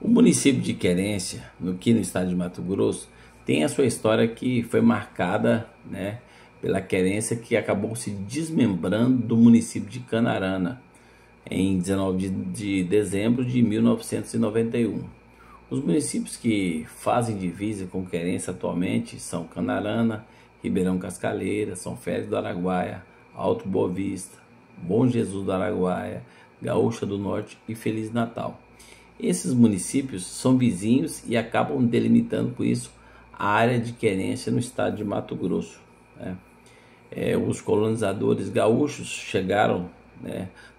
O município de Querência, aqui no estado de Mato Grosso, tem a sua história que foi marcada, pela Querência, que acabou se desmembrando do município de Canarana em 19 de dezembro de 1991. Os municípios que fazem divisa com Querência atualmente são Canarana, Ribeirão Cascaleira, São Félix do Araguaia, Alto Boa Vista, Bom Jesus do Araguaia, Gaúcha do Norte e Feliz Natal. Esses municípios são vizinhos e acabam delimitando com isso a área de Querência no estado de Mato Grosso. Os colonizadores gaúchos chegaram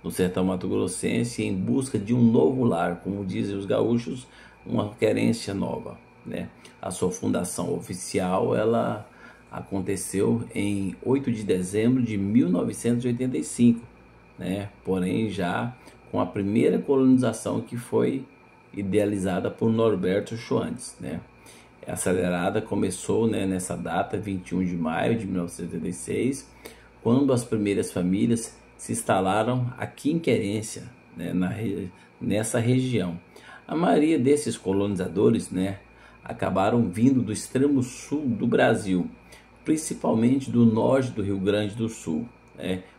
no sertão mato-grossense em busca de um novo lar, como dizem os gaúchos, uma Querência nova. A sua fundação oficial ela aconteceu em 8 de dezembro de 1985, porém já com a primeira colonização que foi idealizada por Norberto Schwantz. A acelerada começou nessa data, 21 de maio de 1986, quando as primeiras famílias se instalaram aqui em Querência, nessa região. A maioria desses colonizadores acabaram vindo do extremo sul do Brasil, principalmente do norte do Rio Grande do Sul,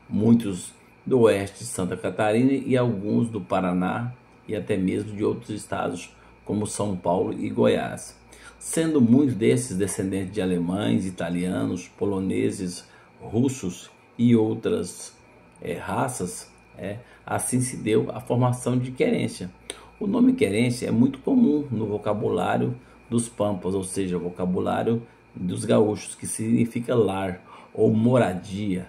muitos do oeste de Santa Catarina e alguns do Paraná e até mesmo de outros estados como São Paulo e Goiás, sendo muitos desses descendentes de alemães, italianos, poloneses, russos e outras raças. Assim se deu a formação de Querência. O nome Querência é muito comum no vocabulário dos pampas, ou seja, o vocabulário dos gaúchos, que significa lar ou moradia,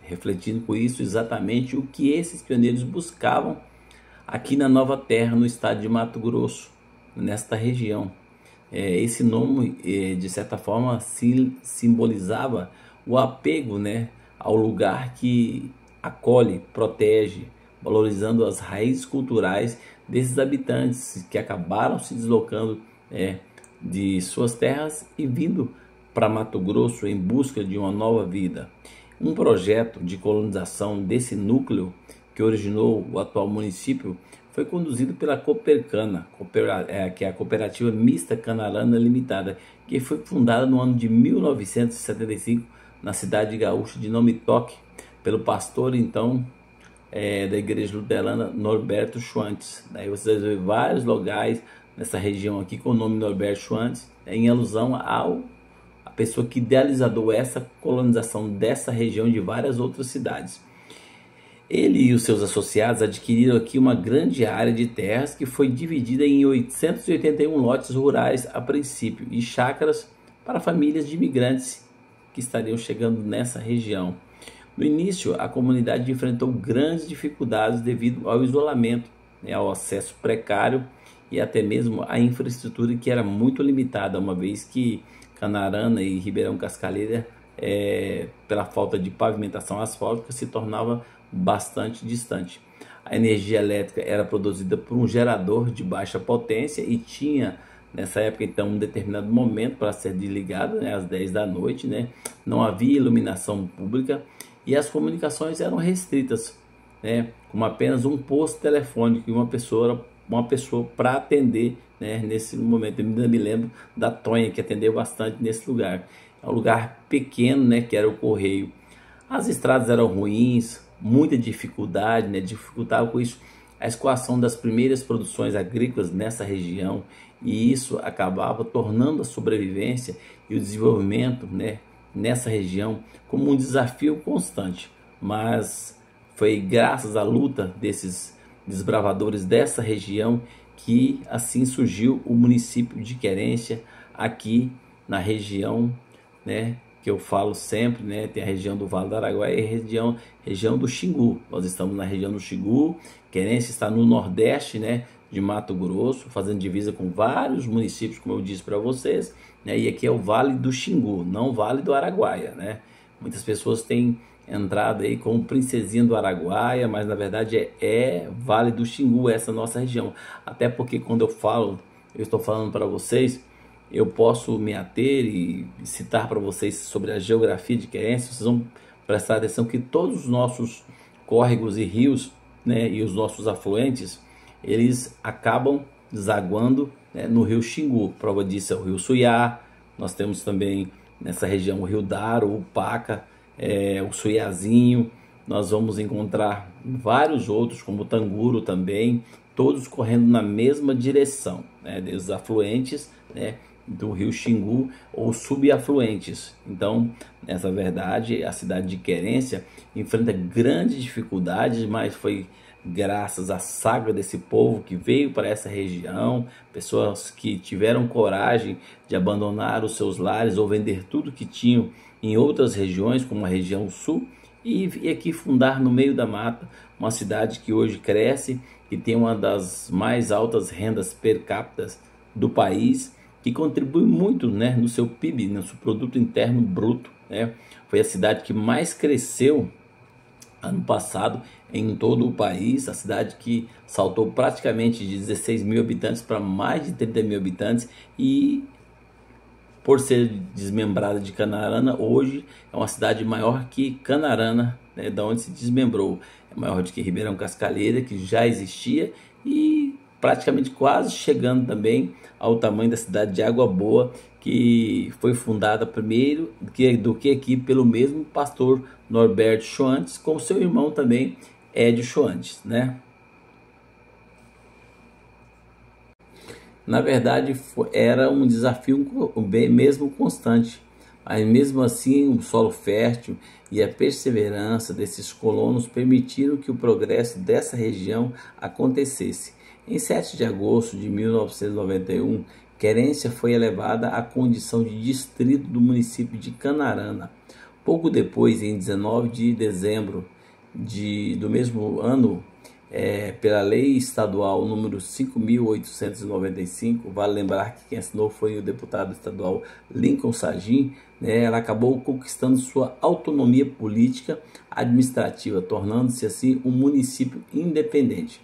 refletindo com isso exatamente o que esses pioneiros buscavam aqui na nova terra, no estado de Mato Grosso, nesta região. Esse nome, de certa forma, simbolizava o apego ao lugar que acolhe, protege, valorizando as raízes culturais desses habitantes que acabaram se deslocando de suas terras e vindo para Mato Grosso em busca de uma nova vida. Um projeto de colonização desse núcleo que originou o atual município foi conduzido pela Copercana, que é a Cooperativa Mista Canarana Limitada, que foi fundada no ano de 1975 na cidade gaúcha de Nome Toque, pelo pastor então da igreja luterana Norberto Schwantz. Daí vocês vê vários locais nessa região aqui com o nome Norberto Schwantz, em alusão a pessoa que idealizou essa colonização dessa região de várias outras cidades. Ele e os seus associados adquiriram aqui uma grande área de terras que foi dividida em 881 lotes rurais a princípio e chácaras para famílias de imigrantes que estariam chegando nessa região. No início, a comunidade enfrentou grandes dificuldades devido ao isolamento, ao acesso precário e até mesmo à infraestrutura que era muito limitada, uma vez que Canarana e Ribeirão Cascaleira, pela falta de pavimentação asfáltica, se tornava bastante distante. A energia elétrica era produzida por um gerador de baixa potência e tinha nessa época então um determinado momento para ser desligado, às 10 da noite, não havia iluminação pública e as comunicações eram restritas, com apenas um posto telefônico e uma pessoa para atender, nesse momento. Eu ainda me lembro da Tonha, que atendeu bastante nesse lugar. É um lugar pequeno, que era o correio. As estradas eram ruins, muita dificuldade, dificultava com isso a escoação das primeiras produções agrícolas nessa região, e isso acabava tornando a sobrevivência e o desenvolvimento nessa região como um desafio constante. Mas foi graças à luta desses desbravadores dessa região que assim surgiu o município de Querência aqui na região, que eu falo sempre, tem a região do Vale do Araguaia e a região do Xingu. Nós estamos na região do Xingu. Querência está no nordeste, de Mato Grosso, fazendo divisa com vários municípios, como eu disse para vocês, e aqui é o Vale do Xingu, não o Vale do Araguaia, Muitas pessoas têm entrado aí como Princesinha do Araguaia, mas na verdade é Vale do Xingu, essa nossa região. Até porque quando eu estou falando para vocês, eu posso me ater e citar para vocês sobre a geografia de Querência. Vocês vão prestar atenção que todos os nossos córregos e rios, e os nossos afluentes, eles acabam desaguando, né, no rio Xingu. Prova disso é o rio Suiá. Nós temos também nessa região o rio Daro, o Paca, o Suiazinho. Nós vamos encontrar vários outros, como o Tanguro também, todos correndo na mesma direção, né, dos afluentes, né, do rio Xingu, ou subafluentes. Então, nessa verdade, a cidade de Querência enfrenta grandes dificuldades, mas foi graças à saga desse povo que veio para essa região, pessoas que tiveram coragem de abandonar os seus lares ou vender tudo que tinham em outras regiões, como a região sul, e aqui fundar no meio da mata uma cidade que hoje cresce e tem uma das mais altas rendas per capita do país, que contribui muito, né, no seu PIB, no seu produto interno bruto, né? Foi a cidade que mais cresceu ano passado em todo o país, a cidade que saltou praticamente de 16 mil habitantes para mais de 30 mil habitantes, e por ser desmembrada de Canarana, hoje é uma cidade maior que Canarana, né, da onde se desmembrou. É maior do que Ribeirão Cascalheira, que já existia, e praticamente quase chegando também ao tamanho da cidade de Água Boa, que foi fundada primeiro do que aqui pelo mesmo pastor Norberto Choantes, com seu irmão também, Edio Choantes, né? Na verdade, era um desafio mesmo constante, mas mesmo assim o solo fértil e a perseverança desses colonos permitiram que o progresso dessa região acontecesse. Em 7 de agosto de 1991, Querência foi elevada à condição de distrito do município de Canarana. Pouco depois, em 19 de dezembro do mesmo ano, pela lei estadual número 5.895, vale lembrar que quem assinou foi o deputado estadual Lincoln Sagin, né, ela acabou conquistando sua autonomia política administrativa, tornando-se assim um município independente.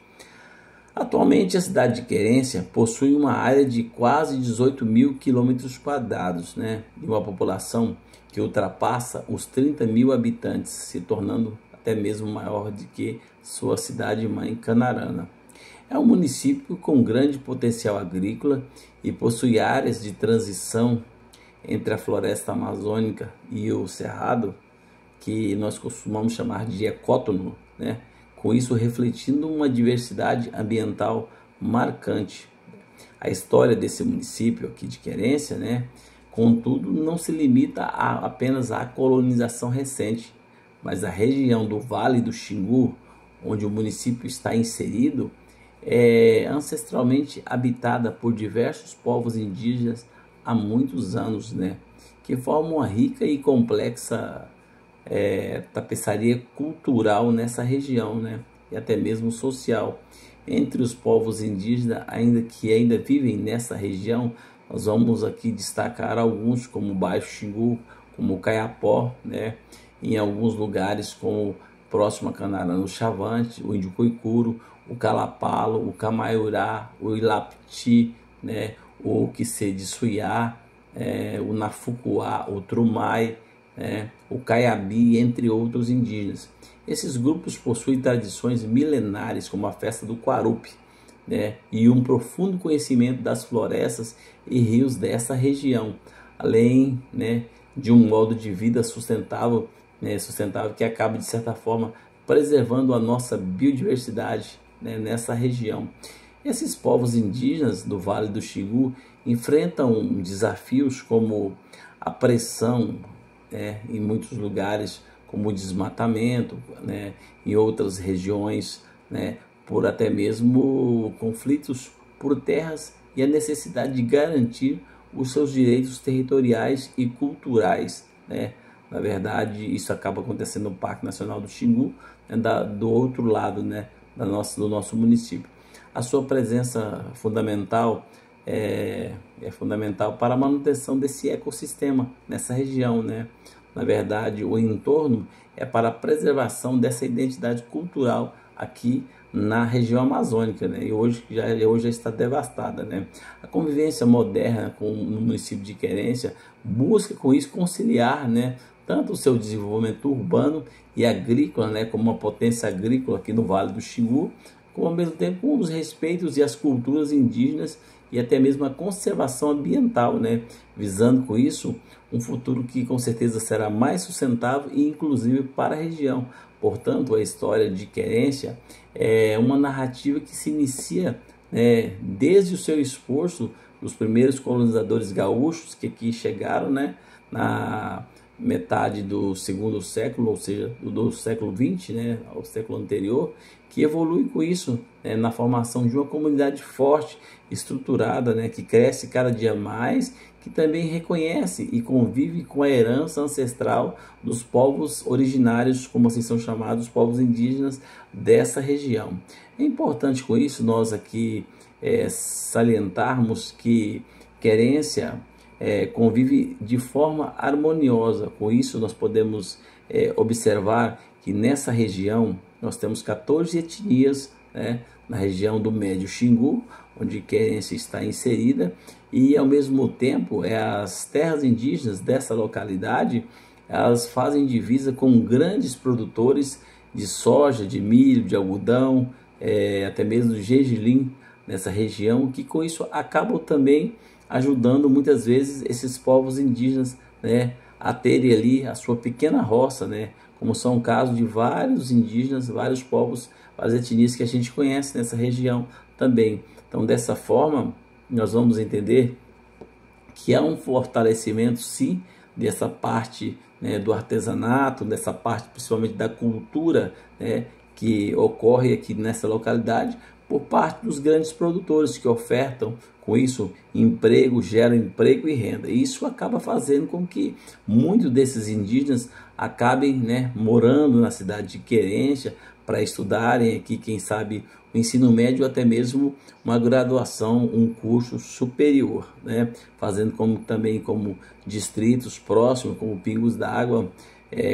Atualmente, a cidade de Querência possui uma área de quase 18 mil quilômetros quadrados, né, e uma população que ultrapassa os 30 mil habitantes, se tornando até mesmo maior do que sua cidade-mãe Canarana. É um município com grande potencial agrícola e possui áreas de transição entre a floresta amazônica e o cerrado, que nós costumamos chamar de ecótono, né? Com isso refletindo uma diversidade ambiental marcante. A história desse município aqui de Querência, né, contudo, não se limita apenas à colonização recente, mas a região do Vale do Xingu, onde o município está inserido, é ancestralmente habitada por diversos povos indígenas há muitos anos, né, que formam uma rica e complexa tapeçaria cultural nessa região, né, e até mesmo social. Entre os povos indígenas que ainda vivem nessa região, nós vamos aqui destacar alguns, como o Baixo Xingu, como o Caiapó, né, em alguns lugares como próximo a Canarana, o Chavante, o Índio Coicuro, o Calapalo, o Camaiurá, o Ilapiti, né, o Quissê de Suiá, o Nafucuá, o Trumai, o Caiabi, entre outros indígenas. Esses grupos possuem tradições milenares, como a festa do Quarupi, né, e um profundo conhecimento das florestas e rios dessa região, além, né, de um modo de vida sustentável, sustentável que acaba, de certa forma, preservando a nossa biodiversidade, né, nessa região. Esses povos indígenas do Vale do Xingu enfrentam desafios como a pressão, em muitos lugares, como o desmatamento, né, em outras regiões, né, por até mesmo conflitos por terras e a necessidade de garantir os seus direitos territoriais e culturais, né. Na verdade, isso acaba acontecendo no Parque Nacional do Xingu, né, do outro lado, né, do nosso município. A sua presença fundamental é fundamental para a manutenção desse ecossistema nessa região, né? Na verdade, o entorno é para a preservação dessa identidade cultural aqui na região amazônica, né? E hoje já está devastada, né? A convivência moderna no município de Querência busca com isso conciliar, né, tanto o seu desenvolvimento urbano e agrícola, né, como uma potência agrícola aqui no Vale do Xingu, como ao mesmo tempo com os respeitos e as culturas indígenas e até mesmo a conservação ambiental, né? Visando com isso um futuro que com certeza será mais sustentável e inclusive para a região. Portanto, a história de Querência é uma narrativa que se inicia, né, desde o seu esforço dos primeiros colonizadores gaúchos que aqui chegaram, né, na metade do segundo século, ou seja, do século XX, né, ao século anterior, que evolui com isso, né, na formação de uma comunidade forte, estruturada, né, que cresce cada dia mais, que também reconhece e convive com a herança ancestral dos povos originários, como assim são chamados, povos indígenas dessa região. É importante com isso nós aqui salientarmos que Querência convive de forma harmoniosa. Com isso nós podemos observar que nessa região nós temos 14 etnias, né, na região do Médio Xingu, onde Querência está inserida, e ao mesmo tempo as terras indígenas dessa localidade, elas fazem divisa com grandes produtores de soja, de milho, de algodão, até mesmo de gergelim nessa região, que com isso acabam também ajudando muitas vezes esses povos indígenas, né, a terem ali a sua pequena roça, né, como são o caso de vários indígenas, vários povos, várias etnias que a gente conhece nessa região também. Então, dessa forma, nós vamos entender que há um fortalecimento, sim, dessa parte, né, do artesanato, dessa parte principalmente da cultura, né, que ocorre aqui nessa localidade, por parte dos grandes produtores que ofertam com isso emprego, geram emprego e renda. E isso acaba fazendo com que muitos desses indígenas acabem, né, morando na cidade de Querência para estudarem aqui, quem sabe, o ensino médio, até mesmo uma graduação, um curso superior, né, fazendo também como distritos próximos, como Pingos d'Água,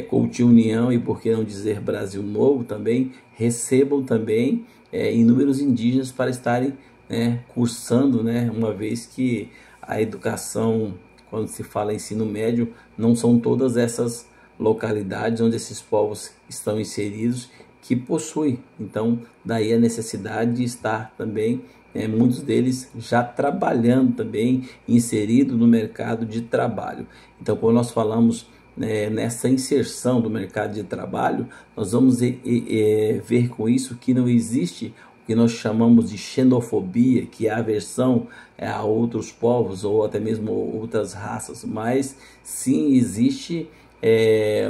Coutinho União e por que não dizer Brasil Novo também, recebam também inúmeros indígenas para estarem, né, cursando, né, uma vez que a educação, quando se fala ensino médio, não são todas essas localidades onde esses povos estão inseridos que possuem. Então, daí a necessidade de estar também, muitos deles já trabalhando também, inserido no mercado de trabalho. Então, quando nós falamos nessa inserção do mercado de trabalho, nós vamos ver com isso que não existe o que nós chamamos de xenofobia, que é a aversão a outros povos ou até mesmo outras raças, mas sim existe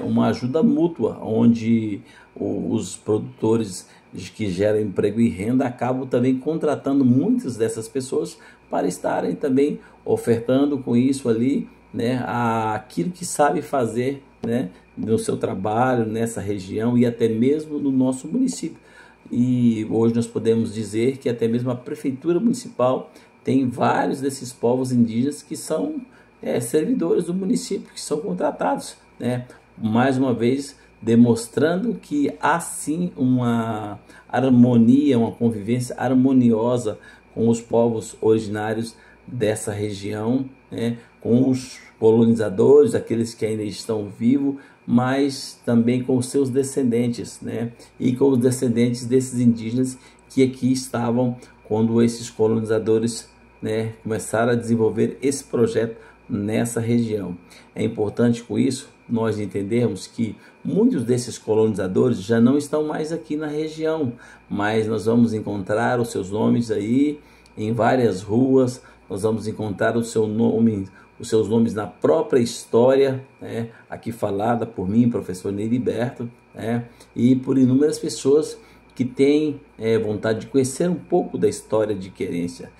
uma ajuda mútua, onde os produtores que geram emprego e renda acabam também contratando muitas dessas pessoas para estarem também ofertando com isso ali, né, aquilo que sabe fazer, né, no seu trabalho nessa região e até mesmo no nosso município. E hoje nós podemos dizer que até mesmo a prefeitura municipal tem vários desses povos indígenas que são servidores do município, que são contratados, né, mais uma vez demonstrando que há sim uma harmonia, uma convivência harmoniosa com os povos originários dessa região, né, com os colonizadores, aqueles que ainda estão vivos, mas também com os seus descendentes, né, e com os descendentes desses indígenas que aqui estavam quando esses colonizadores, né, começaram a desenvolver esse projeto nessa região. É importante com isso nós entendermos que muitos desses colonizadores já não estão mais aqui na região, mas nós vamos encontrar os seus nomes aí em várias ruas, nós vamos encontrar os seus nomes na própria história, né, aqui falada por mim, professor Neriberto, né, e por inúmeras pessoas que têm vontade de conhecer um pouco da história de Querência.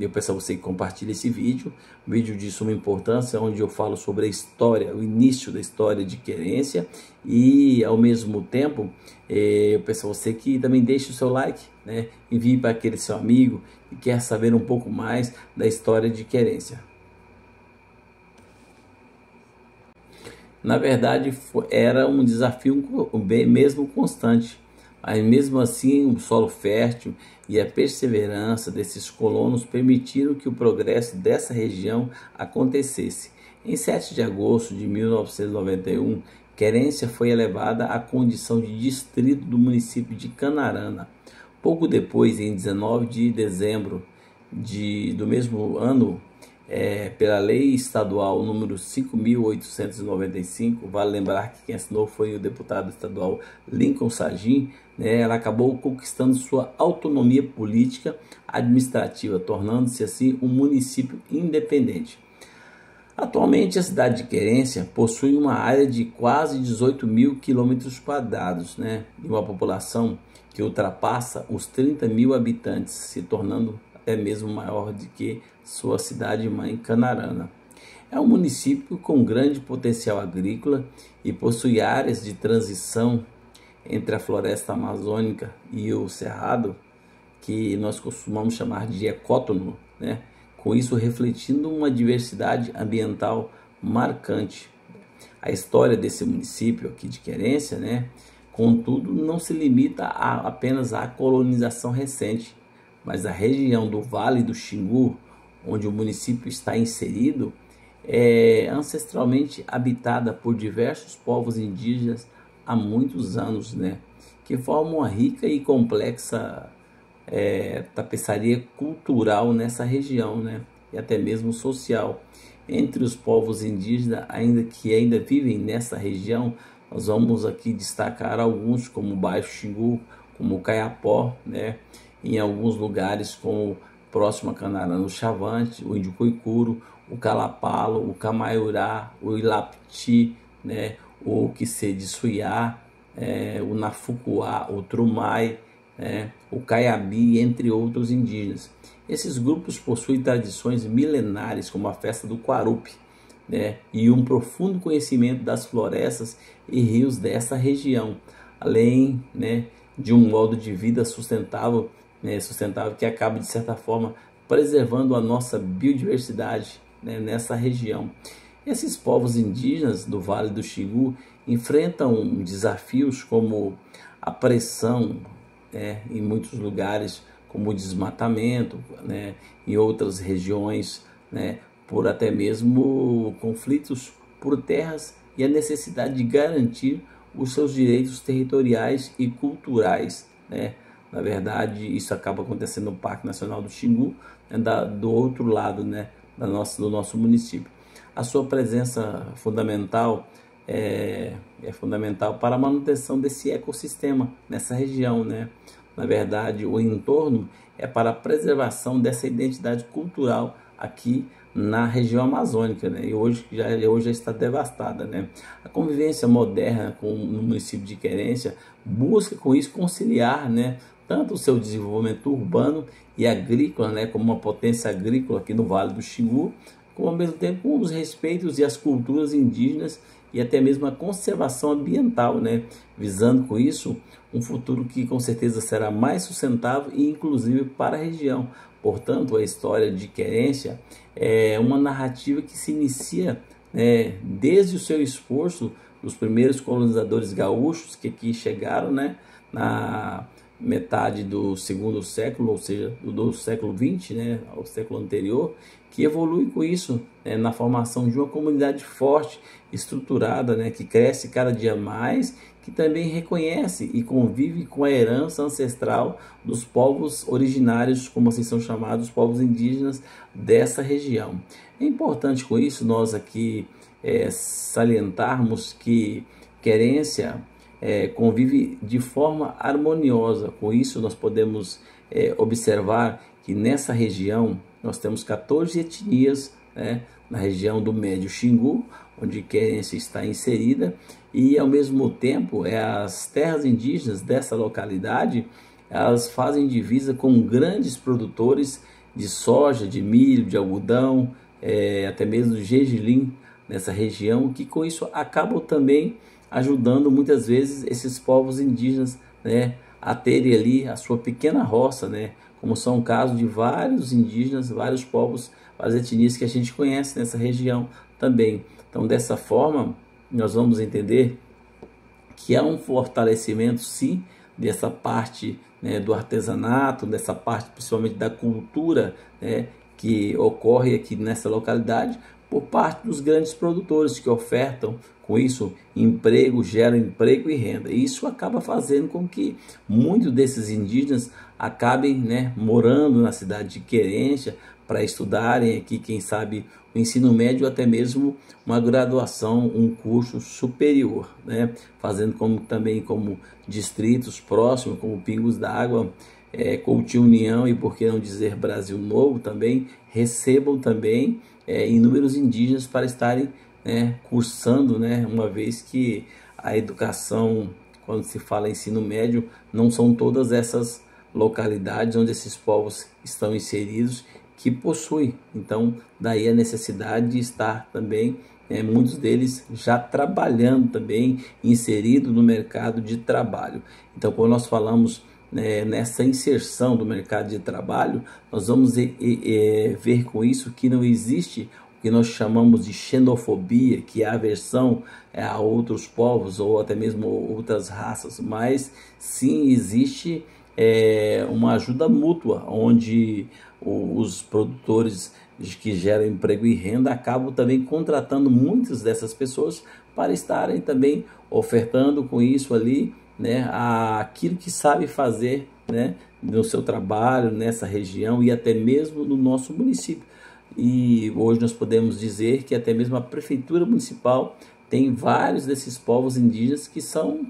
Eu peço a você que compartilhe esse vídeo de suma importância, onde eu falo sobre a história, o início da história de Querência, e ao mesmo tempo eu peço a você que também deixe o seu like, né? Envie para aquele seu amigo que quer saber um pouco mais da história de Querência. Na verdade era um desafio mesmo constante, mas mesmo assim o solo fértil e a perseverança desses colonos permitiram que o progresso dessa região acontecesse. Em 7 de agosto de 1991, Querência foi elevada à condição de distrito do município de Canarana. Pouco depois, em 19 de dezembro do mesmo ano, pela Lei Estadual número 5.895, vale lembrar que quem assinou foi o deputado estadual Lincoln Sargin, né, ela acabou conquistando sua autonomia política administrativa, tornando-se assim um município independente. Atualmente, a cidade de Querência possui uma área de quase 18.000 km², né, e uma população que ultrapassa os 30.000 habitantes, se tornando até mesmo maior do que sua cidade-mãe, Canarana. É um município com grande potencial agrícola e possui áreas de transição entre a floresta amazônica e o cerrado, que nós costumamos chamar de ecótono, né? Com isso refletindo uma diversidade ambiental marcante. A história desse município aqui de Querência, né, contudo, não se limita apenas à colonização recente, mas a região do Vale do Xingu, onde o município está inserido, é ancestralmente habitada por diversos povos indígenas há muitos anos, né, que formam uma rica e complexa tapeçaria cultural nessa região, né, e até mesmo social. Entre os povos indígenas que ainda vivem nessa região, nós vamos aqui destacar alguns como o Baixo Xingu, como o Caiapó, né, em alguns lugares como próximo a Canarana, o Chavante, o Índio Coicuro, o Calapalo, o Camaiurá, o Ilapiti, né, o Quissê de Suiá, o Nafucuá, o Trumai, o Caiabi, entre outros indígenas. Esses grupos possuem tradições milenares, como a festa do Quarupi, né, e um profundo conhecimento das florestas e rios dessa região, além, né, de um modo de vida sustentável, sustentável que acaba, de certa forma, preservando a nossa biodiversidade, né, nessa região. Esses povos indígenas do Vale do Xingu enfrentam desafios como a pressão, em muitos lugares, como o desmatamento, né, em outras regiões, né, por até mesmo conflitos por terras e a necessidade de garantir os seus direitos territoriais e culturais, né. Na verdade, isso acaba acontecendo no Parque Nacional do Xingu, né, do outro lado, né, do nosso município. A sua presença fundamental é fundamental para a manutenção desse ecossistema nessa região, né? Na verdade, o entorno é para a preservação dessa identidade cultural aqui na região amazônica, né? E hoje já está devastada, né? A convivência moderna no município de Querência busca com isso conciliar, né, tanto o seu desenvolvimento urbano e agrícola, né, como uma potência agrícola aqui no Vale do Xingu, como ao mesmo tempo com os respeitos e as culturas indígenas e até mesmo a conservação ambiental, né, visando com isso um futuro que com certeza será mais sustentável e inclusive para a região. Portanto, a história de Querência é uma narrativa que se inicia, né, desde o seu esforço dos primeiros colonizadores gaúchos que aqui chegaram, né, na metade do segundo século, ou seja, do século XX, né, ao século anterior, que evolui com isso, né, na formação de uma comunidade forte, estruturada, né, que cresce cada dia mais, que também reconhece e convive com a herança ancestral dos povos originários, como assim são chamados, povos indígenas dessa região. É importante com isso nós aqui salientarmos que Querência convive de forma harmoniosa. Com isso nós podemos observar que nessa região nós temos 14 etnias, né, na região do Médio Xingu, onde Querência está inserida, e ao mesmo tempo as terras indígenas dessa localidade, elas fazem divisa com grandes produtores de soja, de milho, de algodão, até mesmo de gergelim nessa região, que com isso acabam também ajudando muitas vezes esses povos indígenas, né, a terem ali a sua pequena roça, né, como são o caso de vários indígenas, vários povos, várias etnias que a gente conhece nessa região também. Então, dessa forma, nós vamos entender que há um fortalecimento, sim, dessa parte, né, do artesanato, dessa parte principalmente da cultura, né, que ocorre aqui nessa localidade por parte dos grandes produtores que ofertam com isso emprego, geram emprego e renda. E isso acaba fazendo com que muitos desses indígenas acabem, né, morando na cidade de Querência para estudarem aqui, quem sabe, o ensino médio, até mesmo uma graduação, um curso superior, né? Fazendo também como distritos próximos, como Pingos d'Água, Coutinho União e, por que não dizer, Brasil Novo também, recebam também inúmeros indígenas para estarem, né, cursando, né, uma vez que a educação, quando se fala ensino médio, não são todas essas localidades onde esses povos estão inseridos que possuem. Então, daí a necessidade de estar também, muitos deles já trabalhando também, inserido no mercado de trabalho. Então, quando nós falamos nessa inserção do mercado de trabalho, nós vamos ver com isso que não existe o que nós chamamos de xenofobia, que é a aversão a outros povos ou até mesmo outras raças, mas sim existe uma ajuda mútua, onde os produtores que geram emprego e renda acabam também contratando muitas dessas pessoas para estarem também ofertando com isso ali, né, aquilo que sabe fazer, né, no seu trabalho, nessa região e até mesmo no nosso município. E hoje nós podemos dizer que até mesmo a prefeitura municipal tem vários desses povos indígenas que são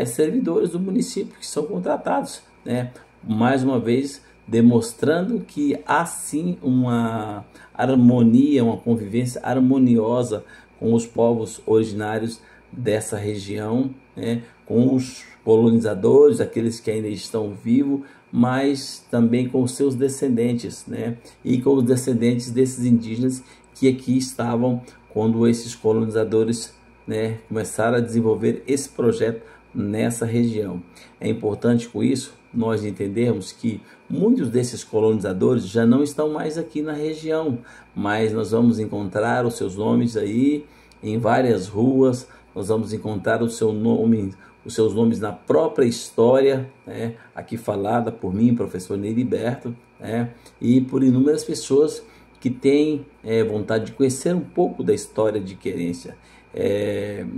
servidores do município, que são contratados, né, mais uma vez demonstrando que há sim uma harmonia, uma convivência harmoniosa com os povos originários dessa região, né, com os colonizadores, aqueles que ainda estão vivos, mas também com os seus descendentes, né, e com os descendentes desses indígenas que aqui estavam quando esses colonizadores, né, começaram a desenvolver esse projeto nessa região. É importante com isso nós entendermos que muitos desses colonizadores já não estão mais aqui na região, mas nós vamos encontrar os seus nomes aí em várias ruas, nós vamos encontrar os seus nomes na própria história, né, aqui falada por mim, professor Neriberto, né, e por inúmeras pessoas que têm vontade de conhecer um pouco da história de Querência.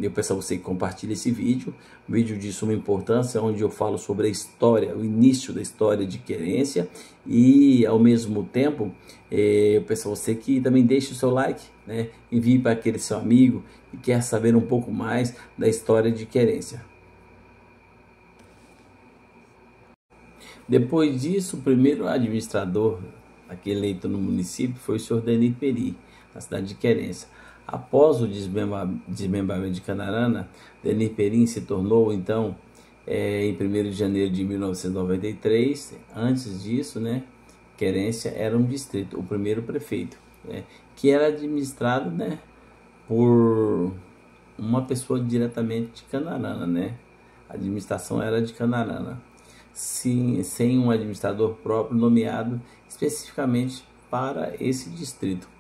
Eu peço a você que compartilhe esse vídeo, um vídeo de suma importância, onde eu falo sobre a história, o início da história de Querência, e ao mesmo tempo eu peço a você que também deixe o seu like, né? Envie para aquele seu amigo que quer saber um pouco mais da história de Querência. Depois disso, o primeiro administrador aqui eleito no município foi o senhor Denir Peri, na cidade de Querência. Após o desmembramento de Canarana, Denir Peri se tornou, então, em 1º de janeiro de 1993, antes disso, né, Querência era um distrito, o primeiro prefeito, né, que era administrado, né, por uma pessoa diretamente de Canarana, né, a administração era de Canarana, sim, sem um administrador próprio nomeado especificamente para esse distrito.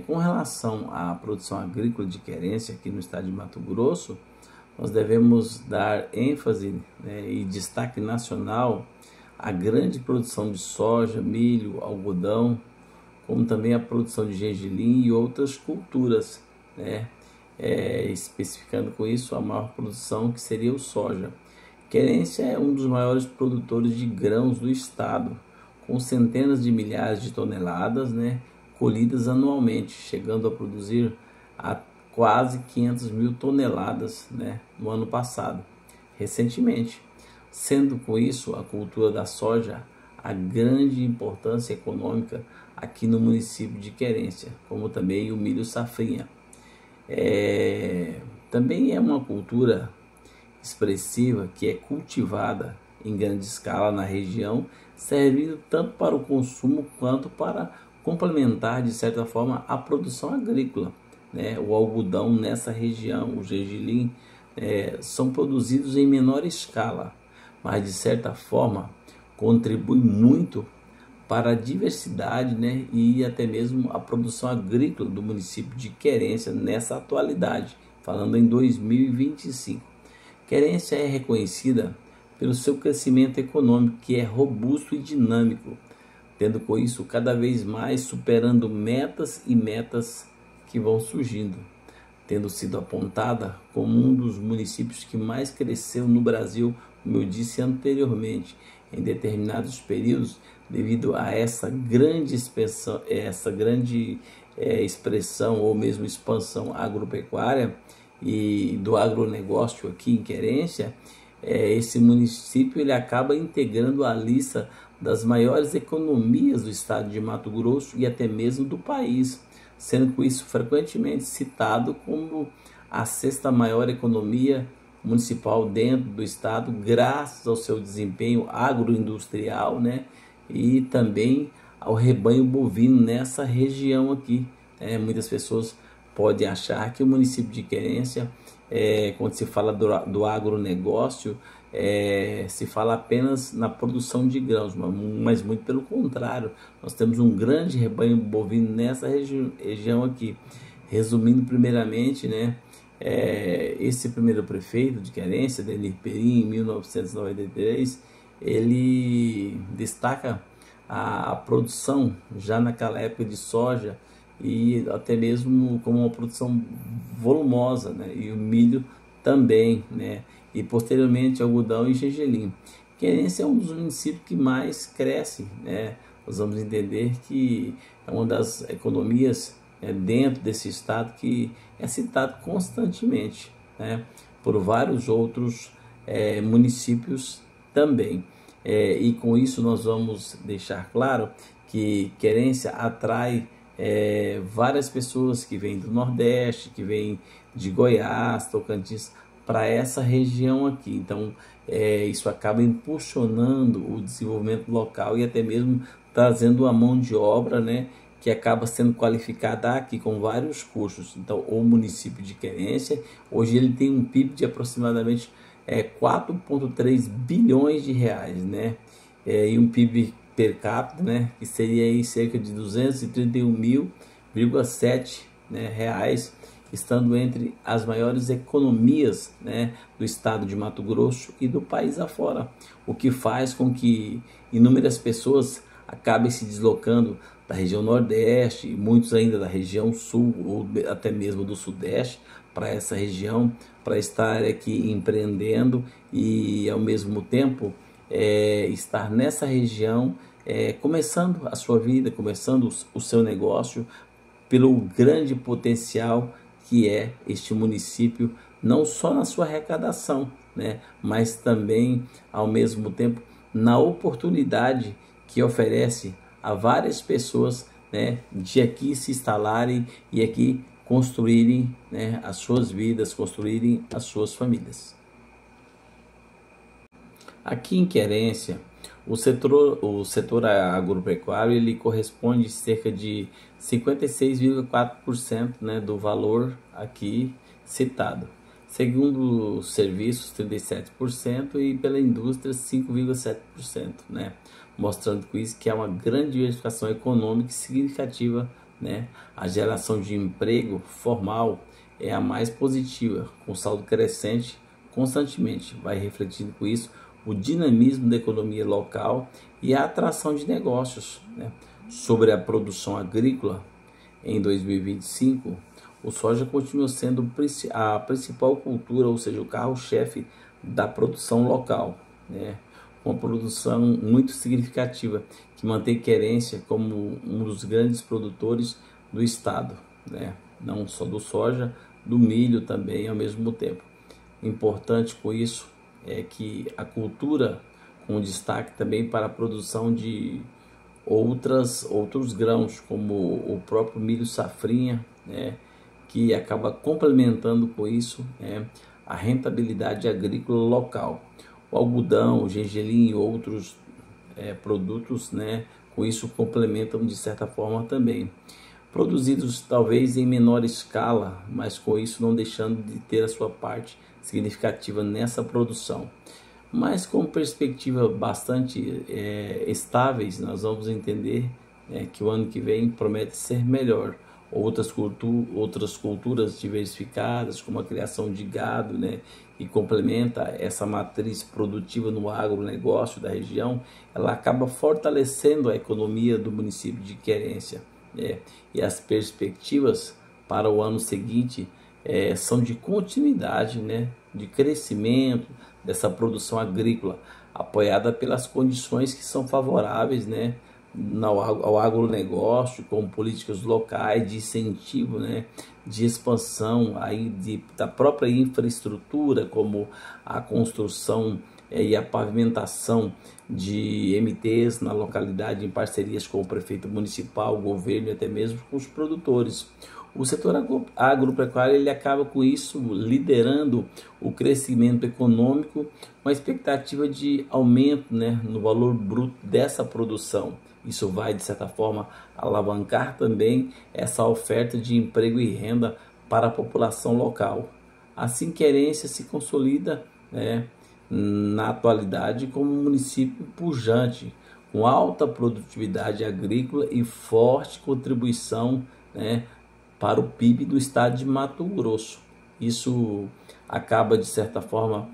Com relação à produção agrícola de Querência aqui no estado de Mato Grosso, nós devemos dar ênfase, né, e destaque nacional à grande produção de soja, milho, algodão, como também a produção de gergelim e outras culturas, né, especificando com isso a maior produção, que seria o soja. Querência é um dos maiores produtores de grãos do estado, com centenas de milhares de toneladas, né, colhidas anualmente, chegando a produzir a quase 500 mil toneladas, né, no ano passado, recentemente, sendo com isso a cultura da soja a grande importância econômica aqui no município de Querência, como também o milho safrinha. Também é uma cultura expressiva que é cultivada em grande escala na região, servindo tanto para o consumo quanto para complementar, de certa forma, a produção agrícola, né? O algodão nessa região, o gergelim, são produzidos em menor escala, mas de certa forma contribui muito para a diversidade, né? E até mesmo a produção agrícola do município de Querência nessa atualidade, falando em 2025. Querência é reconhecida pelo seu crescimento econômico, que é robusto e dinâmico, tendo com isso cada vez mais superando metas e metas que vão surgindo, tendo sido apontada como um dos municípios que mais cresceu no Brasil, como eu disse anteriormente, em determinados períodos, devido a essa grande expressão ou mesmo expansão agropecuária e do agronegócio aqui em Querência. Esse município ele acaba integrando a lista das maiores economias do estado de Mato Grosso e até mesmo do país, sendo com isso frequentemente citado como a sexta maior economia municipal dentro do estado, graças ao seu desempenho agroindustrial, né? E também ao rebanho bovino nessa região aqui. Muitas pessoas podem achar que o município de Querência, quando se fala do agronegócio, se fala apenas na produção de grãos, mas muito pelo contrário, nós temos um grande rebanho bovino nessa região aqui. Resumindo primeiramente, né, esse primeiro prefeito de Querência, Denir Perim, em 1993, ele destaca a produção já naquela época de soja e até mesmo como uma produção volumosa, né? E o milho também, né? E posteriormente algodão e gergelim. Querência é um dos municípios que mais cresce, né? Nós vamos entender que é uma das economias dentro desse estado que é citado constantemente, né? Por vários outros municípios também. E com isso nós vamos deixar claro que Querência atrai várias pessoas que vêm do Nordeste, que vêm de Goiás, Tocantins, para essa região aqui. Então isso acaba impulsionando o desenvolvimento local e até mesmo trazendo a mão de obra, né, que acaba sendo qualificada aqui com vários cursos. Então o município de Querência, hoje ele tem um PIB de aproximadamente 4,3 bilhões de reais, né? E um PIB per capita, né, que seria aí cerca de 231.000,7, né, reais, estando entre as maiores economias, né, do estado de Mato Grosso e do país afora, o que faz com que inúmeras pessoas acabem se deslocando da região Nordeste e muitos ainda da região Sul ou até mesmo do Sudeste para essa região, para estar aqui empreendendo e ao mesmo tempo estar nessa região começando a sua vida, começando o seu negócio, pelo grande potencial que é este município, não só na sua arrecadação, né, mas também ao mesmo tempo na oportunidade que oferece a várias pessoas, né, de aqui se instalarem e aqui construírem, né, as suas vidas, construírem as suas famílias. Aqui em Querência, o setor agropecuário ele corresponde a cerca de 56,4%, né, do valor aqui citado. Segundo os serviços, 37% e pela indústria, 5,7%, né, mostrando com isso que é uma grande diversificação econômica significativa, né. A geração de emprego formal é a mais positiva, com saldo crescente constantemente, vai refletindo com isso o dinamismo da economia local e a atração de negócios, né. Sobre a produção agrícola, em 2025, o soja continua sendo a principal cultura, ou seja, o carro-chefe da produção local, né, uma produção muito significativa que mantém Querência como um dos grandes produtores do estado, né, não só do soja, do milho também ao mesmo tempo. Importante com isso é que a cultura, com destaque também para a produção de outros grãos, como o próprio milho safrinha, né, que acaba complementando com isso, né, a rentabilidade agrícola local. O algodão, o gergelim e outros produtos, né, com isso complementam de certa forma também. Produzidos talvez em menor escala, mas com isso não deixando de ter a sua parte significativa nessa produção. Mas com perspectiva bastante estáveis, nós vamos entender que o ano que vem promete ser melhor, outras culturas diversificadas, como a criação de gado, né, e complementa essa matriz produtiva no agronegócio da região, ela acaba fortalecendo a economia do município de Querência, né, e as perspectivas para o ano seguinte são de continuidade, né, de crescimento dessa produção agrícola, apoiada pelas condições que são favoráveis, né, ao agronegócio, com políticas locais de incentivo, né, de expansão aí da própria infraestrutura, como a construção e a pavimentação de MTs na localidade em parcerias com o prefeito municipal, o governo e até mesmo com os produtores. O setor agropecuário ele acaba com isso liderando o crescimento econômico, com a expectativa de aumento, né, no valor bruto dessa produção. Isso vai, de certa forma, alavancar também essa oferta de emprego e renda para a população local. Assim, Querência se consolida, né, na atualidade como um município pujante, com alta produtividade agrícola e forte contribuição, né, para o PIB do estado de Mato Grosso. Isso acaba, de certa forma,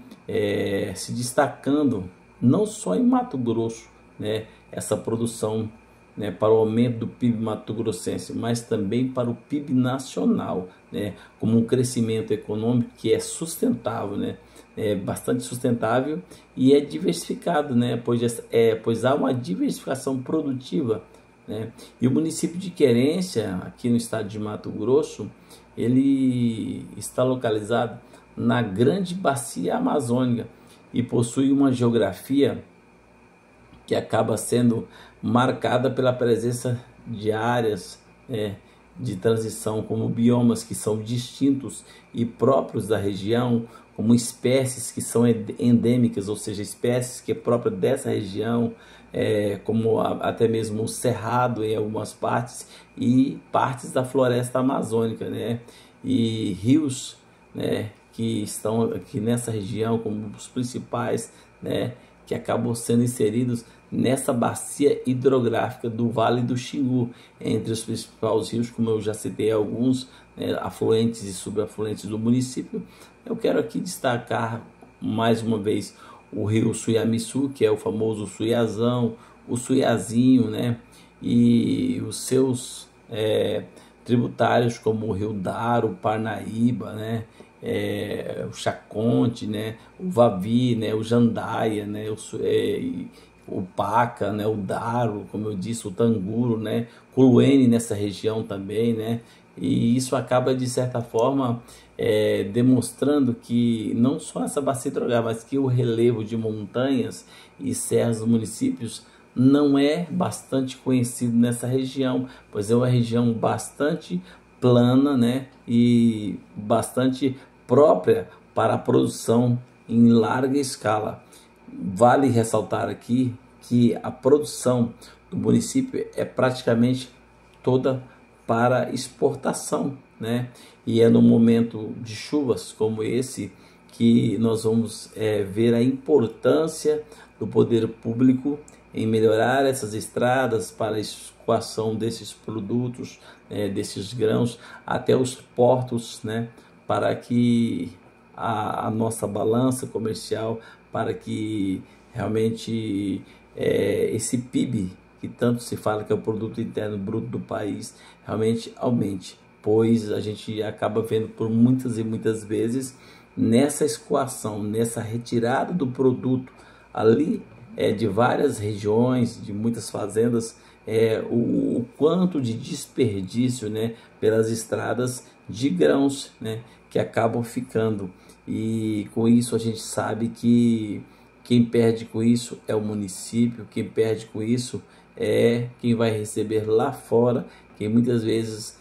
se destacando não só em Mato Grosso, né, essa produção, né, para o aumento do PIB mato-grossense, mas também para o PIB nacional, né, como um crescimento econômico que é sustentável, né, é bastante sustentável e é diversificado, né, pois há uma diversificação produtiva, né, e o município de Querência, aqui no estado de Mato Grosso, ele está localizado na grande bacia amazônica e possui uma geografia que acaba sendo marcada pela presença de áreas de transição, como biomas que são distintos e próprios da região, como espécies que são endêmicas, ou seja, espécies que é própria dessa região, como até mesmo o cerrado em algumas partes e partes da floresta amazônica, né? E rios, né, que estão aqui nessa região como os principais, né, que acabam sendo inseridos nessa bacia hidrográfica do Vale do Xingu, entre os principais rios, como eu já citei alguns, né, afluentes e subafluentes do município. Eu quero aqui destacar mais uma vez o rio Suiamiçu, que é o famoso Suiazão, o Suiazinho, né, e os seus tributários, como o Rio Daro, o Parnaíba, né, o Chaconte, né, o Vavi, né, o Jandaia, né, o Paca, né, o Daro, como eu disse, o Tanguro, né, Culuene nessa região também, né, e isso acaba de certa forma demonstrando que não só essa bacia hidrográfica, mas que o relevo de montanhas e serras dos municípios não é bastante conhecido nessa região, pois é uma região bastante plana, né, e bastante própria para a produção em larga escala. Vale ressaltar aqui que a produção do município é praticamente toda para exportação, né? E é no momento de chuvas como esse que nós vamos ver a importância do poder público em melhorar essas estradas para a escoação desses produtos, desses grãos até os portos, né? Para que a nossa balança comercial, para que realmente esse PIB, que tanto se fala que é o produto interno bruto do país, realmente aumente, pois a gente acaba vendo por muitas e muitas vezes nessa escoação, nessa retirada do produto ali de várias regiões, de muitas fazendas, o quanto de desperdício, né, pelas estradas de grãos, né, que acabam ficando. E com isso a gente sabe que quem perde com isso é o município, quem perde com isso é quem vai receber lá fora, quem muitas vezes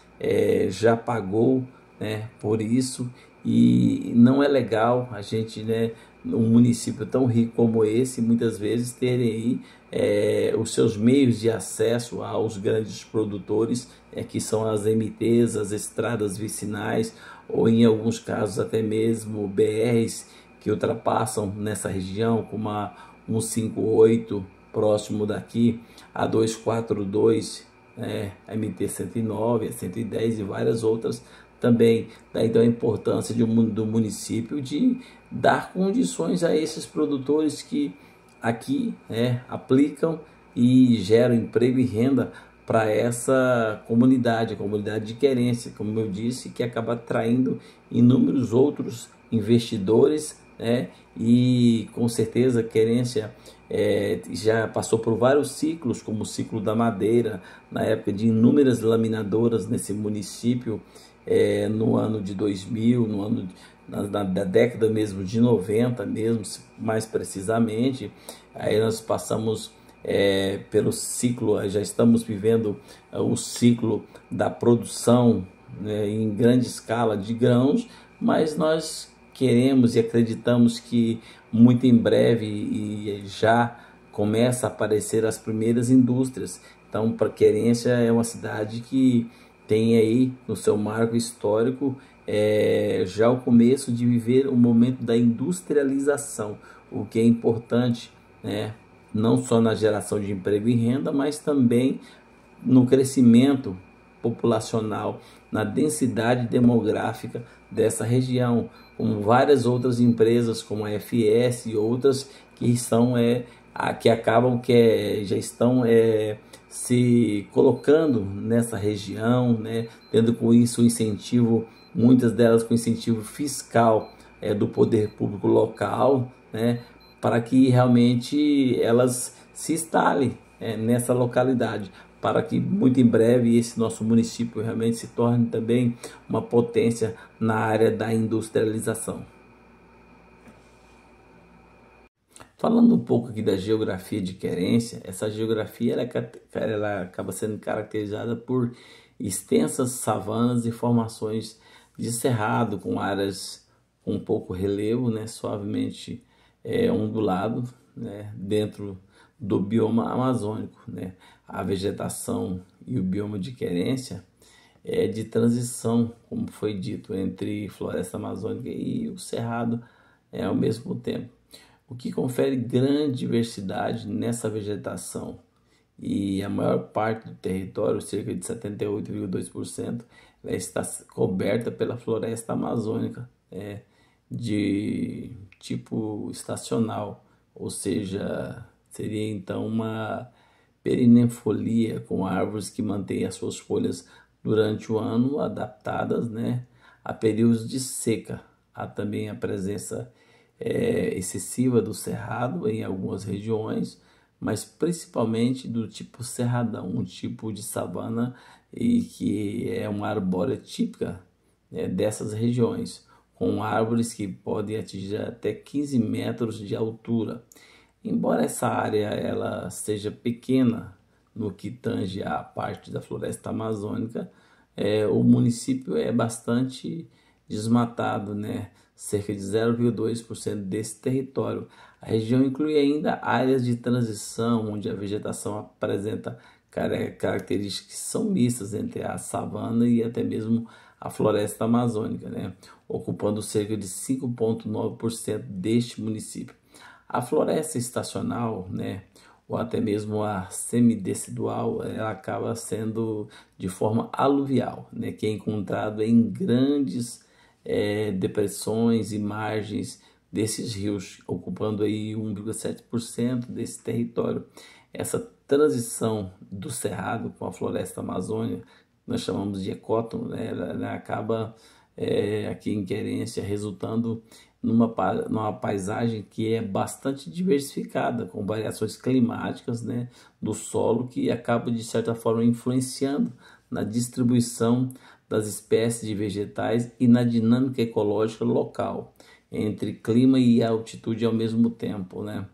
já pagou, né, por isso. E não é legal a gente, né, um município tão rico como esse, muitas vezes terem aí os seus meios de acesso aos grandes produtores, que são as MTs, as estradas vicinais, ou em alguns casos até mesmo BRs que ultrapassam nessa região, como a 158 próximo daqui, a 242 né, a MT-109, a 110 e várias outras também. Daí então a importância do município de dar condições a esses produtores que aqui, né, aplicam e geram emprego e renda para essa comunidade, a comunidade de querência, como eu disse, que acaba atraindo inúmeros outros investidores, né? E com certeza querência já passou por vários ciclos, como o ciclo da madeira, na época de inúmeras laminadoras nesse município, no ano de 2000, na década mesmo de 90 mesmo, mais precisamente. Aí nós passamos pelo ciclo, já estamos vivendo o ciclo da produção, né, em grande escala de grãos, mas nós queremos e acreditamos que muito em breve e já começa a aparecer as primeiras indústrias. Então, para Querência é uma cidade que tem aí no seu marco histórico já o começo de viver o momento da industrialização, o que é importante, né? Não só na geração de emprego e renda, mas também no crescimento populacional, na densidade demográfica dessa região, como várias outras empresas, como a FS e outras que são que acabam já estão se colocando nessa região, né, tendo com isso o incentivo, muitas delas com incentivo fiscal do poder público local, né, para que realmente elas se instalem nessa localidade, para que muito em breve esse nosso município realmente se torne também uma potência na área da industrialização. Falando um pouco aqui da geografia de Querência, essa geografia ela acaba sendo caracterizada por extensas savanas e formações de cerrado com áreas com pouco relevo, né, suavemente ondulado, né, dentro do bioma amazônico, né. A vegetação e o bioma de Querência é de transição, como foi dito, entre floresta amazônica e o cerrado ao mesmo tempo, o que confere grande diversidade nessa vegetação. E a maior parte do território, cerca de 78,2%, ela está coberta pela floresta amazônica, de tipo estacional, ou seja, seria então uma perennifolia, com árvores que mantêm as suas folhas durante o ano adaptadas, né, a períodos de seca. Há também a presença excessiva do cerrado em algumas regiões, mas principalmente do tipo cerradão, um tipo de savana e que é uma arbórea típica dessas regiões, com árvores que podem atingir até 15 metros de altura. Embora essa área ela seja pequena no que tange à parte da floresta amazônica, o município é bastante desmatado, né? Cerca de 0,2% desse território. A região inclui ainda áreas de transição, onde a vegetação apresenta características que são mistas entre a savana e até mesmo a floresta amazônica, né? Ocupando cerca de 5,9% deste município. A floresta estacional, né, ou até mesmo a semidecidual, ela acaba sendo de forma aluvial, né, que é encontrado em grandes depressões e margens desses rios, ocupando aí 1,7% desse território. Essa transição do cerrado com a floresta amazônica, nós chamamos de ecótono, né, ela acaba aqui em Querência resultando numa paisagem que é bastante diversificada, com variações climáticas, né, do solo, que acaba de certa forma influenciando na distribuição das espécies de vegetais e na dinâmica ecológica local, entre clima e altitude ao mesmo tempo, né.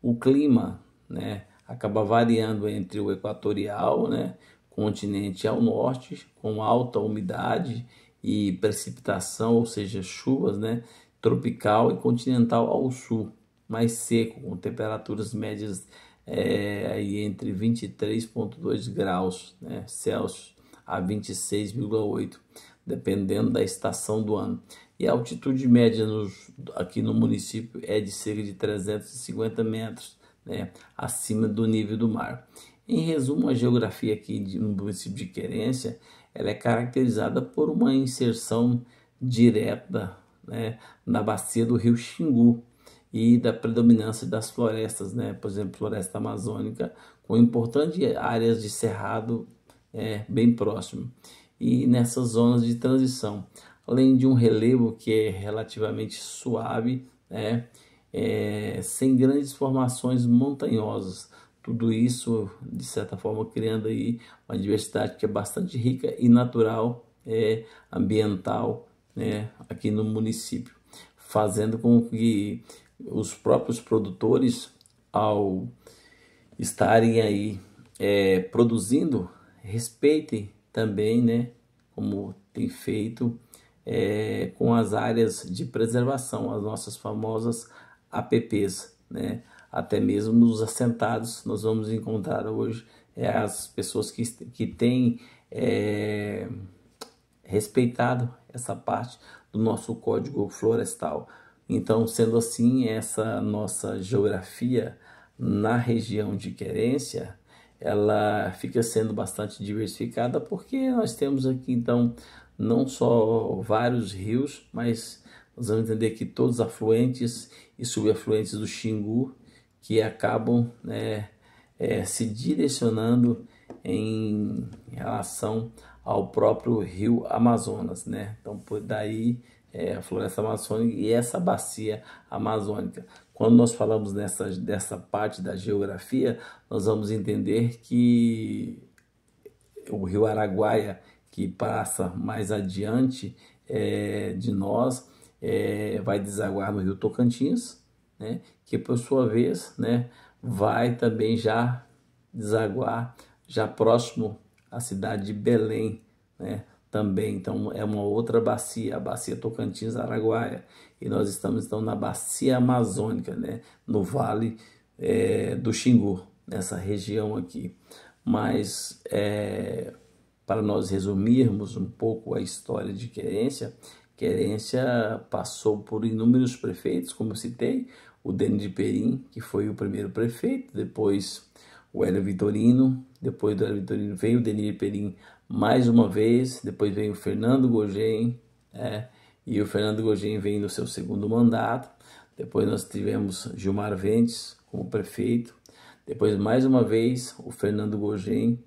O clima, né, acaba variando entre o equatorial, né, continente ao norte, com alta umidade e precipitação, ou seja, chuvas, né, tropical e continental ao sul, mais seco, com temperaturas médias aí entre 23,2 graus, né, Celsius a 26,8, dependendo da estação do ano. E a altitude média aqui no município é de cerca de 350 metros, né, acima do nível do mar. Em resumo, a geografia aqui no município de Querência, ela é caracterizada por uma inserção direta, né, na bacia do rio Xingu e da predominância das florestas, né, por exemplo, floresta amazônica, com importantes áreas de cerrado bem próximo, e nessas zonas de transição, além de um relevo que é relativamente suave, né, sem grandes formações montanhosas. Tudo isso, de certa forma, criando aí uma diversidade que é bastante rica e natural, ambiental, né, aqui no município, fazendo com que os próprios produtores, ao estarem aí produzindo, respeitem também, né, como tem feito com as áreas de preservação, as nossas famosas APPs, né? Até mesmo os assentados, nós vamos encontrar hoje as pessoas que têm respeitado essa parte do nosso Código Florestal. Então, sendo assim, essa nossa geografia na região de Querência, ela fica sendo bastante diversificada, porque nós temos aqui, então, não só vários rios, mas nós vamos entender que todos os afluentes e subafluentes do Xingu, que acabam, né, se direcionando em relação ao próprio rio Amazonas, né? Então, por daí a floresta amazônica e essa bacia amazônica. Quando nós falamos dessa parte da geografia, nós vamos entender que o rio Araguaia, que passa mais adiante de nós, vai desaguar no rio Tocantins, né? Que por sua vez, né, vai também já desaguar já próximo à cidade de Belém, né? Também, então é uma outra bacia, a bacia Tocantins-Araguaia, e nós estamos então na bacia amazônica, né? No vale do Xingu, nessa região aqui. Mas para nós resumirmos um pouco a história de Querência, Querência passou por inúmeros prefeitos, como eu citei, o Denis de Perim, que foi o primeiro prefeito, depois o Hélio Vitorino, depois do Hélio Vitorino veio o Denis de Perim mais uma vez, depois veio o Fernando Gogem, e o Fernando Gogem veio no seu segundo mandato, depois nós tivemos Gilmar Mendes como prefeito, depois mais uma vez o Fernando Gogem,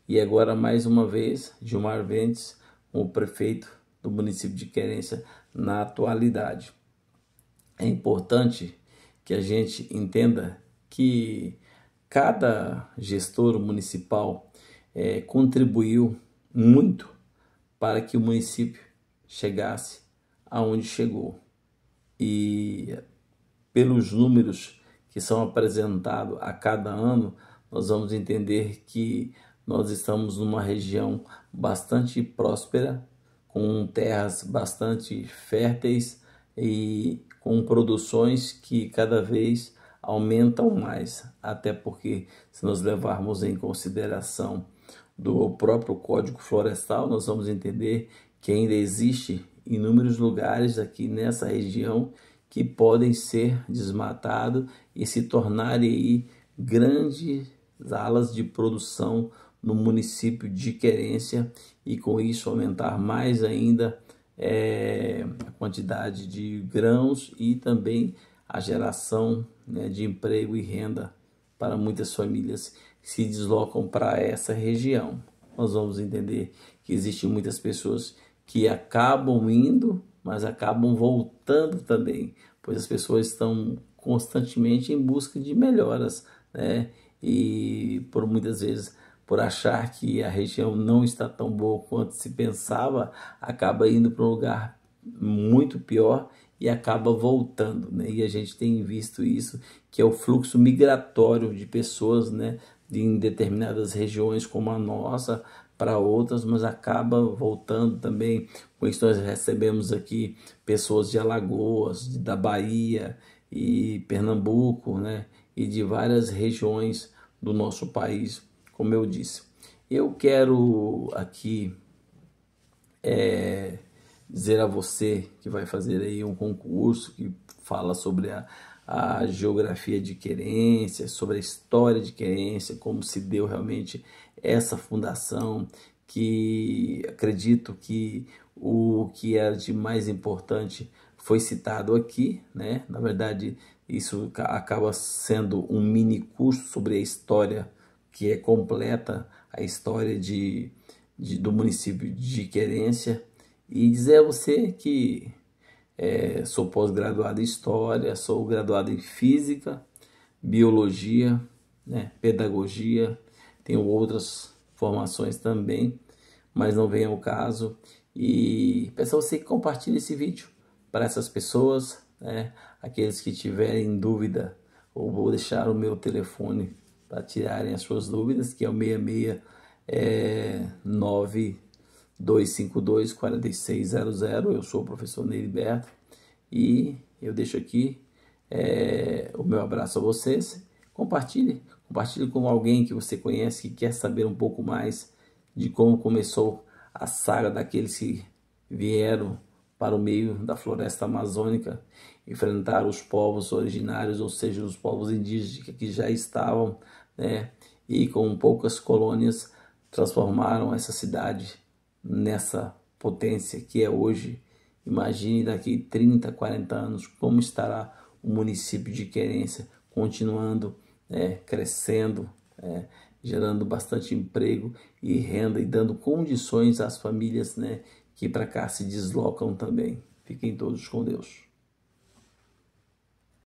e agora mais uma vez Gilmar Mendes como prefeito do município de Querência na atualidade. É importante que a gente entenda que cada gestor municipal contribuiu muito para que o município chegasse aonde chegou. E pelos números que são apresentados a cada ano, nós vamos entender que nós estamos numa região bastante próspera, com terras bastante férteis e com produções que cada vez aumentam mais, até porque se nós levarmos em consideração do próprio Código Florestal, nós vamos entender que ainda existe inúmeros lugares aqui nessa região que podem ser desmatados e se tornarem aí grandes alas de produção no município de Querência, e com isso aumentar mais ainda a quantidade de grãos e também a geração, né, de emprego e renda para muitas famílias que se deslocam para essa região. Nós vamos entender que existem muitas pessoas que acabam indo, mas acabam voltando também, pois as pessoas estão constantemente em busca de melhoras, né? E por muitas vezes, por achar que a região não está tão boa quanto se pensava, acaba indo para um lugar muito pior e acaba voltando, né? E a gente tem visto isso, que é o fluxo migratório de pessoas, né, em determinadas regiões como a nossa para outras, mas acaba voltando também. Com isso nós recebemos aqui pessoas de Alagoas, da Bahia e Pernambuco, né, e de várias regiões do nosso país, como eu disse. Eu quero aqui dizer a você que vai fazer aí um concurso que fala sobre a geografia de Querência, sobre a história de Querência, como se deu realmente essa fundação, que acredito que o que era de mais importante foi citado aqui, né? Na verdade, isso acaba sendo um mini curso sobre a história que é completa, a história do município de Querência, e dizer a você que sou pós-graduado em História, sou graduado em Física, Biologia, né, Pedagogia, tenho outras formações também, mas não vem ao caso. E peço a você que compartilhe esse vídeo para essas pessoas, né, aqueles que tiverem dúvida, ou vou deixar o meu telefone para tirarem as suas dúvidas, que é o 66 9 252 4600. Eu sou o professor Neiriberto e eu deixo aqui o meu abraço a vocês. Compartilhe com alguém que você conhece, que quer saber um pouco mais de como começou a saga daqueles que vieram para o meio da floresta amazônica, enfrentar os povos originários, ou seja, os povos indígenas que já estavam, né, e com poucas colônias transformaram essa cidade nessa potência que é hoje. Imagine daqui 30, 40 anos como estará o município de Querência, continuando crescendo, gerando bastante emprego e renda e dando condições às famílias, né, que para cá se deslocam também. Fiquem todos com Deus.